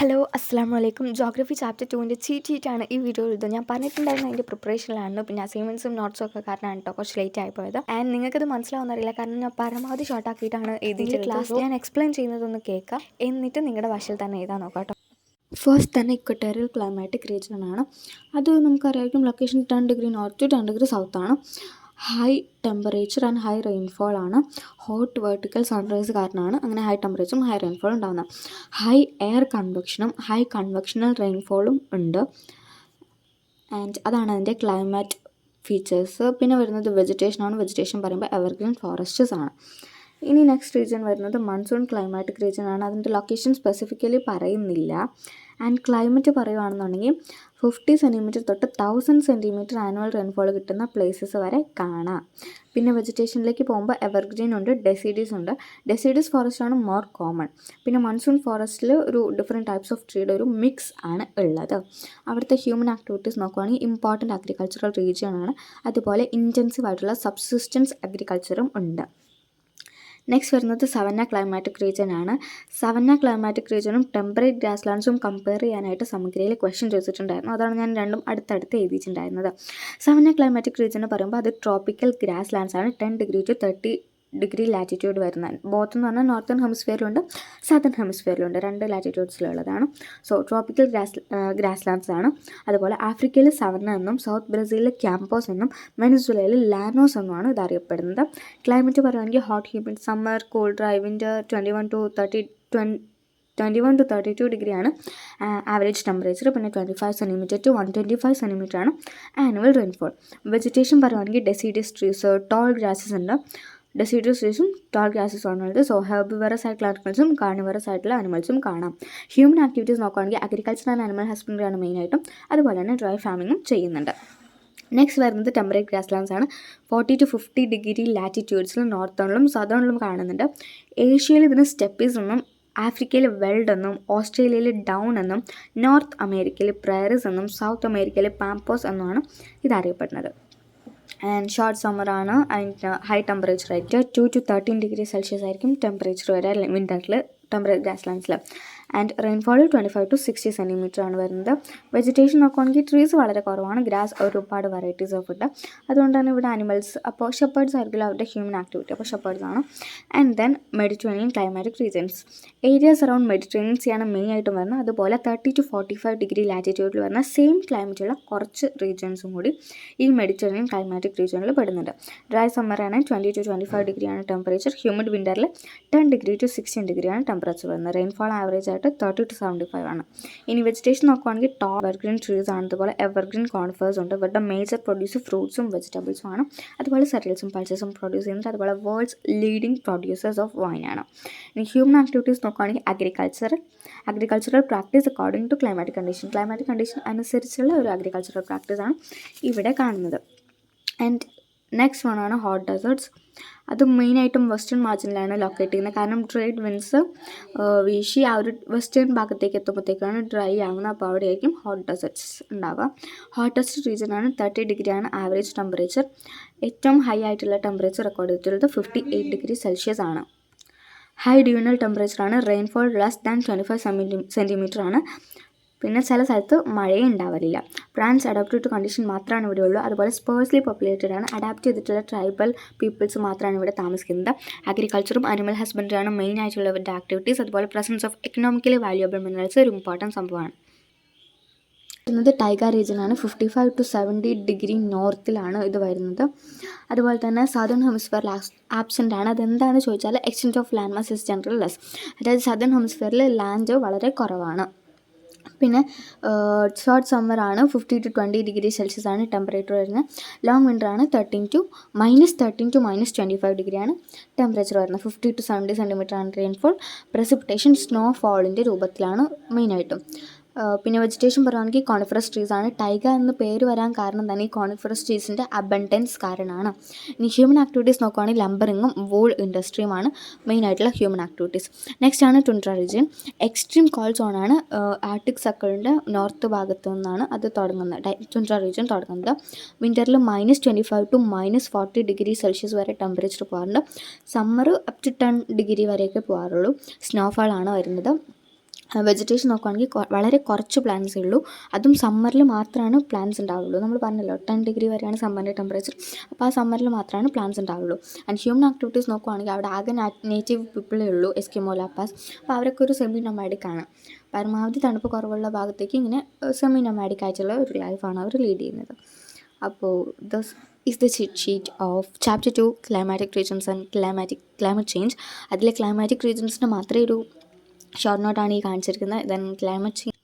Hello അസ്സാം വലൈക്കും. Geography chapter 2ൻ്റെ ചീറ്റാണ് ഈ വീഡിയോയിൽ ഇത്. ഞാൻ പറഞ്ഞിട്ടുണ്ടായിരുന്നു അതിൻ്റെ പ്രിപ്പറേഷനിലാണ്. പിന്നെ അസൈൻമെൻറ്റ്സും നോട്ട്സും ഒക്കെ കാരണമാണ് കേട്ടോ കുറച്ച് ലേറ്റ് ആയി പോയത്. ആൻഡ് നിങ്ങൾക്കത് മനസ്സിലാവുന്നറിയില്ല, കാരണം ഞാൻ പരമാവധി ഷോർട്ടാക്കിയിട്ടാണ് എഴുതിയിട്ടുള്ളത്. ക്ലാസ് ഞാൻ എക്സ്പ്ലെയിൻ ചെയ്യുന്നതൊന്ന് കേൾക്കാം, എന്നിട്ട് നിങ്ങളുടെ ഭാഷയിൽ തന്നെ എഴുതാൻ നോക്കാം കേട്ടോ. ഫസ്റ്റ് തന്നെ ഇക്വട്ടോറിയൽ ക്ലൈമാറ്റിക് റീജിയൻ ആണ്. അത് നമുക്കറിയാം, location 10 degree north to 10 degree south ആണ്. High temperature and high rainfall ആണ്. ഹോട്ട് വെർട്ടിക്കൽ സൺറൈസ് കാരണമാണ് അങ്ങനെ ഹൈ ടെമ്പറേച്ചറും ഹൈ റെയിൻഫോളും ഉണ്ടാകുന്നത്. ഹൈ എയർ കൺവെക്ഷനും ഹൈ കൺവെക്ഷണൽ റെയിൻഫോളും ഉണ്ട്. ആൻഡ് അതാണ് അതിൻ്റെ ക്ലൈമാറ്റ് ഫീച്ചേഴ്സ്. പിന്നെ വരുന്നത് വെജിറ്റേഷനാണ്. വെജിറ്റേഷൻ പറയുമ്പോൾ എവർഗ്രീൻ ഫോറസ്റ്റ്സ് ആണ്. ഇനി നെക്സ്റ്റ് റീജിയൻ വരുന്നത് മൺസൂൺ ക്ലൈമാറ്റിക് റീജിയൻ ആണ്. അതിൻ്റെ ലൊക്കേഷൻ സ്പെസിഫിക്കലി പറയുന്നില്ല. ആൻഡ് ക്ലൈമറ്റ് പറയുകയാണെന്നുണ്ടെങ്കിൽ 50 സെൻറ്റിമീറ്റർ തൊട്ട് 1000 സെൻറ്റിമീറ്റർ ആനുവൽ റെയിൻഫോൾ കിട്ടുന്ന പ്ലേസസ് വരെ കാണാം. പിന്നെ വെജിറ്റേഷനിലേക്ക് പോകുമ്പോൾ എവർഗ്രീൻ ഉണ്ട്, ഡെസിഡീസ് ഉണ്ട്. ഡെസിഡീസ് ഫോറസ്റ്റ് ആണ് മോർ കോമൺ. പിന്നെ മൺസൂൺ ഫോറസ്റ്റിൽ ഒരു ഡിഫറെൻറ്റ് ടൈപ്സ് ഓഫ് ട്രീയുടെ ഒരു മിക്സ് ആണ് ഉള്ളത്. അവിടുത്തെ ഹ്യൂമൻ ആക്ടിവിറ്റീസ് നോക്കുകയാണെങ്കിൽ ഇമ്പോർട്ടൻറ്റ് അഗ്രികൾച്ചറൽ റീജിയൻ ആണ്. അതുപോലെ ഇൻറ്റൻസീവ് ആയിട്ടുള്ള സബ്സിസ്റ്റൻസ് അഗ്രികൾച്ചറും ഉണ്ട്. നെക്സ്റ്റ് വരുന്നത് സവന്ന ക്ലൈമാറ്റിക് റീജിയൻ ആണ്. സവന്ന ക്ലൈമാറ്റിക് റീജിയനും ടെമ്പറേറ്റ് ഗ്രാസ് ലാൻഡ്സും കമ്പയർ ചെയ്യാനായിട്ട് സമഗ്രയിൽ ക്വസ്റ്റ്യൻ ചോദിച്ചിട്ടുണ്ടായിരുന്നു. അതാണ് ഞാൻ രണ്ടും അടുത്തടുത്ത് എഴുതിയിട്ടുണ്ടായിരുന്നത്. സവന്ന ക്ലൈമാറ്റിക് റീജിയൻ എന്ന് പറയുമ്പോൾ അത് ട്രോപ്പിക്കൽ ഗ്രാസ് ലാൻഡ്സ് ആണ്. 10 ഡിഗ്രി ടു 30 ഡിഗ്രി ലാറ്റിറ്റ്യൂഡ് വരുന്ന, ബോത്ത് എന്ന് പറഞ്ഞാൽ നോർത്തേൺ ഹെമിസ്ഫിയറിലുണ്ട് സദേൺ ഹെമിസ്ഫിയറിലുണ്ട്, 2 ലാറ്റിറ്റ്യൂഡ്സിലുള്ളതാണ്. സോ ട്രോപ്പിക്കൽ ഗ്രാസ് ലാൻഡ്സ് ആണ്. അതുപോലെ ആഫ്രിക്കയിൽ സവന്ന എന്നും സൗത്ത് ബ്രസീലിൽ ക്യാമ്പോസ് എന്നും വെനസ്വേലയിൽ ലാനോസ് എന്നുമാണ് ഇത് അറിയപ്പെടുന്നത്. ക്ലൈമറ്റ് പറയുകയാണെങ്കിൽ hot humid summer, cool dry winter, 21 to 32 ഡിഗ്രിയാണ് ആവറേജ് ടെമ്പറേച്ചർ. പിന്നെ 25 സെൻറ്റിമീറ്റർ ടു 125 സെൻറ്റിമീറ്റർ ആണ് ആനുവൽ റെയിൻഫോൾ. വെജിറ്റേഷൻ പറയുകയാണെങ്കിൽ ഡെസിഡസ് ട്രീസ്, ടോൾ ഗ്രാസസ് ഉണ്ട്. ഡെസിഡസ് ട്രീസും ടോൾ ഗ്രാസസ് ആണുള്ളത്. സോ ഹെർബിവറസ് ആയിട്ടുള്ള ആനിമൽസും കാർണിവറസ് ആയിട്ടുള്ള ആനിമൽസും കാണാം. ഹ്യൂമൻ ആക്ടിവിറ്റീസ് നോക്കുകയാണെങ്കിൽ അഗ്രികൾച്ചർ ആൻഡ് ആനിമൽ ഹസ്ബൻഡറി ആണ് മെയിനായിട്ടും. അതുപോലെ തന്നെ ഡ്രൈ ഫാമിങ്ങും ചെയ്യുന്നുണ്ട്. നെക്സ്റ്റ് വരുന്നത് ടെമ്പറേറ്റ് ഗ്രാസ് ലാൻഡ്സ് ആണ്. 40 to 50 ഡിഗ്രി ലാറ്റിറ്റ്യൂഡ്സിലും നോർത്തേണിലും സദേണിലും കാണുന്നുണ്ട്. ഏഷ്യയിൽ ഇതിന് സ്റ്റെപ്പീസ് എന്നും, ആഫ്രിക്കയിൽ വെൽഡ് എന്നും, ഓസ്ട്രേലിയയിൽ ഡൗൺ എന്നും, നോർത്ത് അമേരിക്കയിൽ പ്രയറിസ് എന്നും, സൗത്ത് അമേരിക്കയിൽ പാമ്പോസ് എന്നുമാണ് ഇതറിയപ്പെടുന്നത്. And short സമ്മറാണ്. അതിൻ്റെ ഹൈ ടെമ്പറേച്ചർ ആയിട്ട് 2 to 13 ഡിഗ്രി സെൽഷ്യസ് ആയിരിക്കും ടെമ്പറേച്ചർ വരെ വിൻ്ററിൽ ടെമ്പറേറ്റ് ഗ്രാസ് ലാൻഡ്സിൽ. ആൻഡ് റെയിൻഫോൾ 25 to 60 സെൻറ്റിമീറ്റർ ആണ് വരുന്നത്. വെജിറ്റേഷൻ നോക്കുകയാണെങ്കിൽ ട്രീസ് വളരെ കുറവാണ്. ഗ്രാസ് ഒരുപാട് വെറൈറ്റീസ് ഓഫ് ഉണ്ട്. അതുകൊണ്ട് തന്നെ ഇവിടെ ആനിമൽസ്, അപ്പോൾ ഷെപ്പേർഡ്സ് ആയിരിക്കില്ല അവരുടെ ഹ്യൂമൻ ആക്ടിവിറ്റി, അപ്പോൾ ഷെപ്പേർഡ്സ് ആണ്. And then Mediterranean climatic regions. Areas around Mediterranean സീയാണ് മെയിൻ ആയിട്ടും വരുന്നത്. അതുപോലെ 30 to 45 ഡിഗ്രി ലാറ്റിറ്റ്യൂഡിൽ വരുന്ന സെയിം ക്ലൈമറ്റുള്ള കുറച്ച് റീജിയൻസും കൂടി ഈ മെഡിറ്ററേനിയൻ ക്ലൈമാറ്റിക് റീജിയനിൽ പെടുന്നുണ്ട്. ഡ്രൈ സമ്മറാണ് 20 to 25 ഡിഗ്രിയാണ് ടെമ്പറേച്ചർ. ഹ്യൂമിഡ് വിൻ്ററിൽ 10 ഡിഗ്രി ടു 16 ഡിഗ്രിയാണ് ടെമ്പറേച്ചർ വരുന്നത്. റെയിൻഫോൾ ആവറേജ് ആയിട്ട് 30 to 75 ആണ്. ഇനി വെജിറ്റേഷൻ നോക്കുകയാണെങ്കിൽ ടോൾ എവർഗ്രീൻ ട്രീസ് ആണ്. അതുപോലെ എവർഗ്രീൻ കോൺഫേഴ്സ് ഉണ്ട്. ഇവരുടെ മേജർ പ്രൊഡ്യൂസ് ഫ്രൂട്ട്സും വെജിറ്റബിൾസും ആണ്. അതുപോലെ സെറിയൽസും പൾസസും പ്രൊഡ്യൂസ് ചെയ്യുന്നുണ്ട്. അതുപോലെ world's leading producers of wine ആണ്. ഇനി ഹ്യൂമൻ ആക്ടിവിറ്റീസ് നോക്കുകയാണെങ്കിൽ agricultural practice according to climatic condition അനുസരിച്ചുള്ള ഒരു അഗ്രികൾച്ചറൽ പ്രാക്ടീസ് ആണ് ഇവിടെ കാണുന്നത്. ആൻഡ് നെക്സ്റ്റ് വൺ ആണ് ഹോട്ട് ഡെസേർട്ട്സ്. അത് മെയിനായിട്ടും വെസ്റ്റേൺ മാർജിനിലാണ് ലൊക്കേറ്റ് ചെയ്യുന്നത്. കാരണം ട്രേഡ് വിൻഡ്സ് വീശി ആ ഒരു വെസ്റ്റേൺ ഭാഗത്തേക്ക് എത്തുമ്പോഴത്തേക്കാണ് ഡ്രൈ ആവുന്നത്. അപ്പോൾ അവിടെയായിരിക്കും ഹോട്ട് ഡെസേർട്ട്സ് ഉണ്ടാവുക. ഹോട്ടസ്റ്റ് റീജിയൻ ആണ്. 30 ഡിഗ്രിയാണ് ആവറേജ് ടെമ്പറേച്ചർ. ഏറ്റവും ഹൈ ആയിട്ടുള്ള ടെമ്പറേച്ചർ റെക്കോർഡ് ചെയ്തിട്ടുള്ളത് 58 ഡിഗ്രി സെൽഷ്യസ് ആണ്. ഹൈ ഡ്യൂണൽ ടെമ്പറേച്ചർ ആണ്. റെയിൻഫോൾ ലെസ് ദാൻ 25 സെൻറ്റിമീറ്റർ ആണ്. പിന്നെ ചില സ്ഥലത്ത് മഴയും ഉണ്ടാവലില്ല. പ്ലാന്റ്സ് അഡാപ്റ്റഡ് ടു കണ്ടീഷൻ മാത്രമാണ് ഇവിടെ ഉള്ളൂ. അതുപോലെ സ്പേഴ്സ്ലി പോപ്പുലേറ്റഡ് ആണ്. അഡാപ്റ്റ് ചെയ്തിട്ടുള്ള ട്രൈബൽ പീപ്പിൾസ് മാത്രമാണ് ഇവിടെ താമസിക്കുന്നത്. അഗ്രികൾച്ചറും അനിമൽ ഹസ്ബൻഡറിയാണ് മെയിൻ ആയിട്ടുള്ള ഇവരുടെ ആക്ടിവിറ്റീസ്. അതുപോലെ presence of economically valuable minerals ഒരു ഇമ്പോർട്ടൻറ്റ് സംഭവമാണ്. വരുന്നത് ടൈഗ റീജിയൻ ആണ്. 55 to 70 ഡിഗ്രി നോർത്തിലാണ് ഇത് വരുന്നത്. അതുപോലെ തന്നെ സദേൺ ഹെമിസ്ഫിയറിൽ ആബ്സെൻ്റ് ആണ്. അതെന്താണെന്ന് ചോദിച്ചാൽ extent of land mass is general less. അതായത് സദേൺ ഹെമിസ്ഫിയറിൽ ലാൻഡ് വളരെ കുറവാണ്. പിന്നെ ഷോർട്ട് സമ്മറാണ്. 50 to 20 ഡിഗ്രി സെൽഷ്യസ് ആണ് ടെമ്പറേച്ചർ വരുന്നത്. ലോങ് വിൻ്ററാണ്. -13 to -25 ഡിഗ്രിയാണ് ടെമ്പറേച്ചർ വരുന്നത്. 50 to 70 സെൻറ്റിമീറ്റർ ആണ് റെയിൻഫോൾ. പ്രസിപ്പിറ്റേഷൻ സ്നോഫോളിൻ്റെ രൂപത്തിലാണ് മെയിനായിട്ടും. പിന്നെ വെജിറ്റേഷൻ പറയുകയാണെങ്കിൽ കോണിഫറസ് ട്രീസ് ആണ്. ടൈഗ എന്ന് പേര് വരാൻ കാരണം തന്നെ ഈ കോണിഫറസ് ട്രീസിൻ്റെ അബണ്ടൻസ് കാരണമാണ്. ഇനി ഹ്യൂമൻ ആക്ടിവിറ്റീസ് നോക്കുകയാണെങ്കിൽ ലംബറിങ്ങും വൂൾ ഇൻഡസ്ട്രിയുമാണ് മെയിനായിട്ടുള്ള ഹ്യൂമൻ ആക്ടിവിറ്റീസ്. നെക്സ്റ്റ് ആണ് ടുൻഡ്ര റീജിയൻ. എക്സ്ട്രീം കോൾഡ് സോണാണ്. ആർട്ടിക് സർക്കിളിൻ്റെ നോർത്ത് ഭാഗത്തു നിന്നാണ് അത് തുടങ്ങുന്നത്, ടുൻഡ്ര റീജിയൻ തുടങ്ങുന്നത്. വിൻ്ററിൽ -25 to -40 ഡിഗ്രി സെൽഷ്യസ് വരെ ടെമ്പറേച്ചർ പോകാറുണ്ട്. സമ്മർ അപ് ടു 10 ഡിഗ്രി വരെയൊക്കെ പോകാറുള്ളൂ. സ്നോഫാൾ ആണ് വരുന്നത്. വെജിറ്റേഷൻ നോക്കുകയാണെങ്കിൽ വളരെ കുറച്ച് പ്ലാന്റ്സേ ഉള്ളൂ. അതും സമ്മറിൽ മാത്രമാണ് പ്ലാന്റ്സ് ഉണ്ടാവുള്ളൂ. നമ്മൾ പറഞ്ഞല്ലോ 10 ഡിഗ്രി വരെയാണ് സമ്മറിൻ്റെ ടെമ്പറേച്ചർ. അപ്പോൾ ആ സമ്മറിൽ മാത്രമാണ് പ്ലാന്റ്സ് ഉണ്ടാവുള്ളൂ. ആൻഡ് ഹ്യൂമൻ ആക്ടിവിറ്റീസ് നോക്കുകയാണെങ്കിൽ അവിടെ ആകെ നേറ്റീവ് പീപ്പിളേ ഉള്ളൂ, എസ്കിമോ ലാപ്പാസ്. അപ്പോൾ അവരൊക്കെ ഒരു സെമി നൊമാഡിക് ആണ്. പരമാവധി തണുപ്പ് കുറവുള്ള ഭാഗത്തേക്ക് ഇങ്ങനെ സെമി നൊമാഡിക് ആയിട്ടുള്ള ഒരു ലൈഫാണ് അവർ ലീഡ് ചെയ്യുന്നത്. അപ്പോൾ this is the cheat sheet of chapter 2 climatic regions and climate change. അതിലെ ക്ലൈമാറ്റിക് റീജൻസിന് മാത്രമേ ഒരു ഷോർട്ട് നോട്ടാണ് ഈ കാണിച്ചിരിക്കുന്നത്. Then climate change